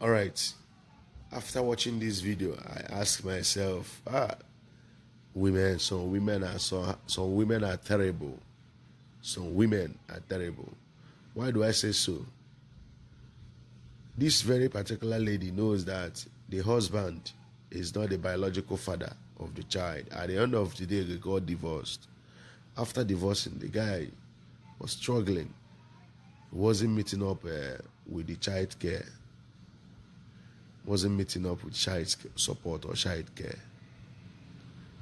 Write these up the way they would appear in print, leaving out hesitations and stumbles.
All right. After watching this video, I ask myself, some women are terrible. Some women are terrible. Why do I say so? This very particular lady knows that the husband is not the biological father of the child. At the end of the day, they got divorced. After divorcing, the guy was struggling. He wasn't meeting up with the child care. Wasn't meeting up with child support or child care.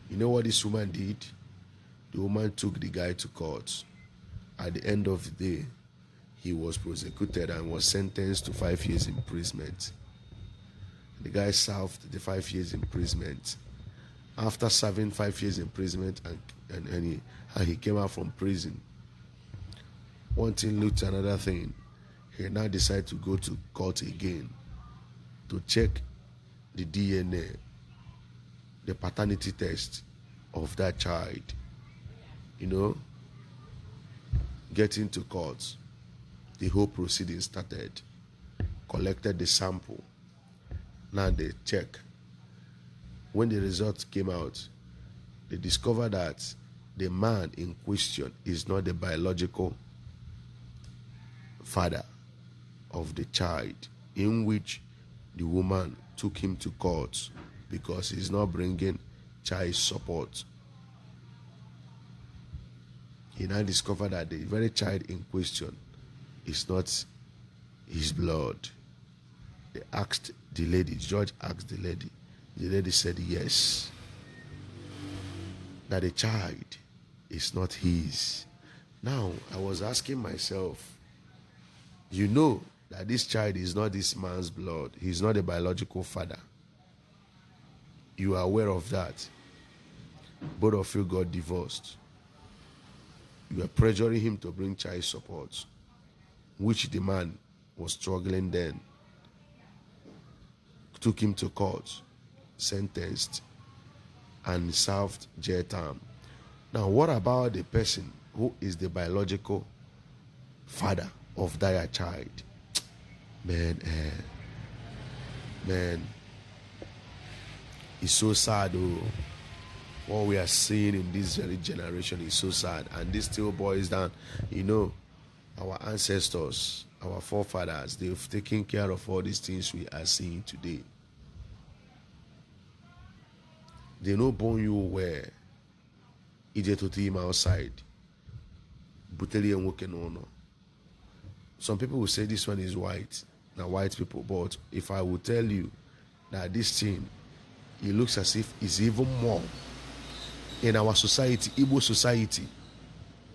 You know what this woman did? The woman took the guy to court. At the end of the day, he was prosecuted and was sentenced to 5 years imprisonment. The guy served the 5 years imprisonment. After serving 5 years imprisonment and he came out from prison, one thing led to another thing. He now decided to go to court again to check the DNA, the paternity test of that child. You know, getting to court, the whole proceeding started. Collected the sample. Now they check. When the results came out, they discovered that the man in question is not the biological father of the child, in which the woman took him to court because he's not bringing child support. He now discovered that the very child in question is not his blood. They asked the lady, the judge asked the lady said yes, that the child is not his. Now, I was asking myself, you know that this child is not this man's blood. He's not a biological father. You are aware of that. Both of you got divorced. You are pressuring him to bring child support, which the man was struggling then. Took him to court, sentenced, and served jail time. Now, what about the person who is the biological father of that child? Man, it's so sad. What we are seeing in this very generation is so sad, and this still boils down. You know, our ancestors, our forefathers, they've taken care of all these things we are seeing today. They no born you where ije to team outside. Buteli and working on. Some people will say this one is white. Now white people, but if I will tell you that this thing, it looks as if it's even more in our society, Igbo society,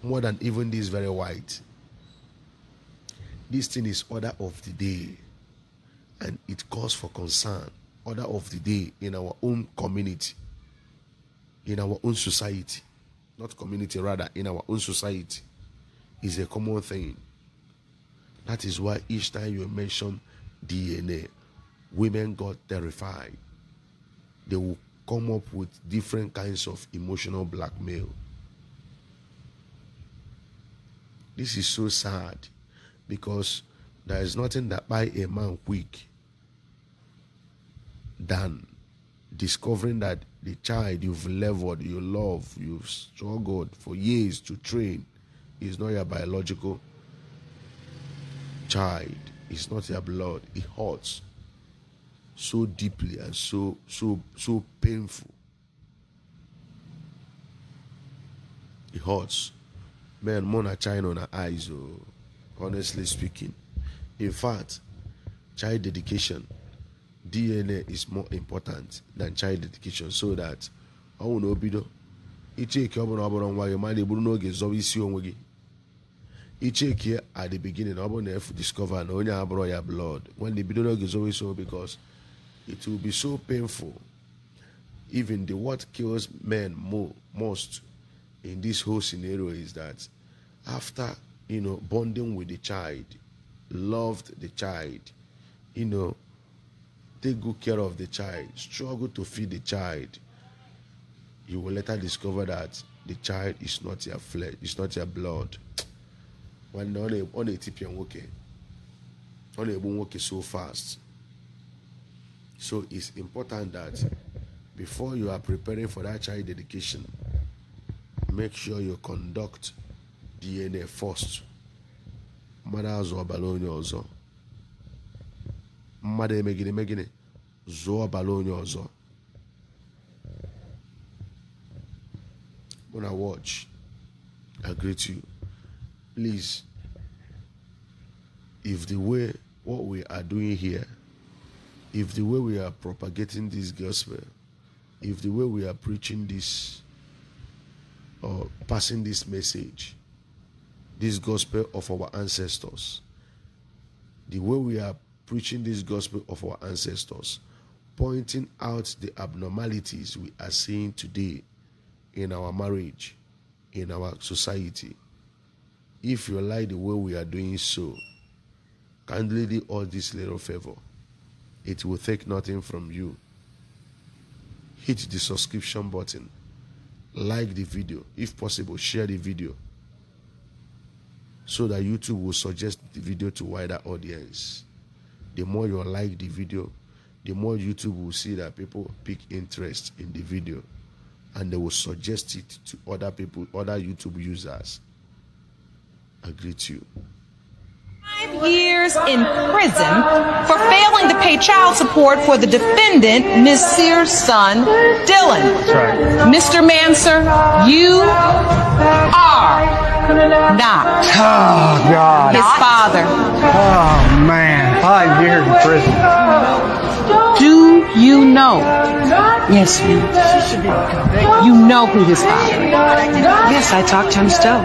more than even this very white. This thing is order of the day, and it calls for concern. Order of the day in our own community, in our own society, not community, rather in our own society, is a common thing. That is why each time you mention DNA, women got terrified. They will come up with different kinds of emotional blackmail. This is so sad, because there is nothing that buy a man quick than discovering that the child you've leveled, you love, you've struggled for years to train is not your biological child. It's not your blood. It hurts so deeply and so painful. It hurts. Man, more na China on our eyes, honestly speaking. In fact, child dedication, DNA is more important than child dedication, so that I will know bido. Icheke obono nwa you mind eburu n'oge zobo isi onwe gi. Icheke at the beginning obono if discover na onye aburo ya blood. When the bido n'oge zobo isi, because it will be so painful. Even the what kills men most in this whole scenario is that after, bonding with the child, loved the child, take good care of the child, struggle to feed the child, you will later discover that the child is not your flesh, it's not your blood. When on a tip and work so fast, So it's important that before you are preparing for that child dedication, make sure you conduct DNA first. Mmadụ azụ ọbara onye ọzọ. Mmadụ emegide zụọ ọbara onye ọzọ. When I watch, I greet you. Please, if the way what we are doing here, if the way we are propagating this gospel, if the way we are preaching this or passing this message, this gospel of our ancestors, the way we are preaching this gospel of our ancestors, pointing out the abnormalities we are seeing today in our marriage, in our society. If you like the way we are doing so, kindly do all this little favor. It will take nothing from you. Hit the subscription button. Like the video. If possible, share the video, so that YouTube will suggest the video to wider audience. The more you like the video, the more YouTube will see that people pick interest in the video, and they will suggest it to other people, other YouTube users. I greet you. 5 years in prison for failing to pay child support for the defendant, Ms. Sears' son, Dylan. That's right. Mr. Manser, you are not Oh, God. his father. Oh, man. 5 years in prison. Do you know? Yes, ma'am. You know who his father is. Yes, I talked to him still.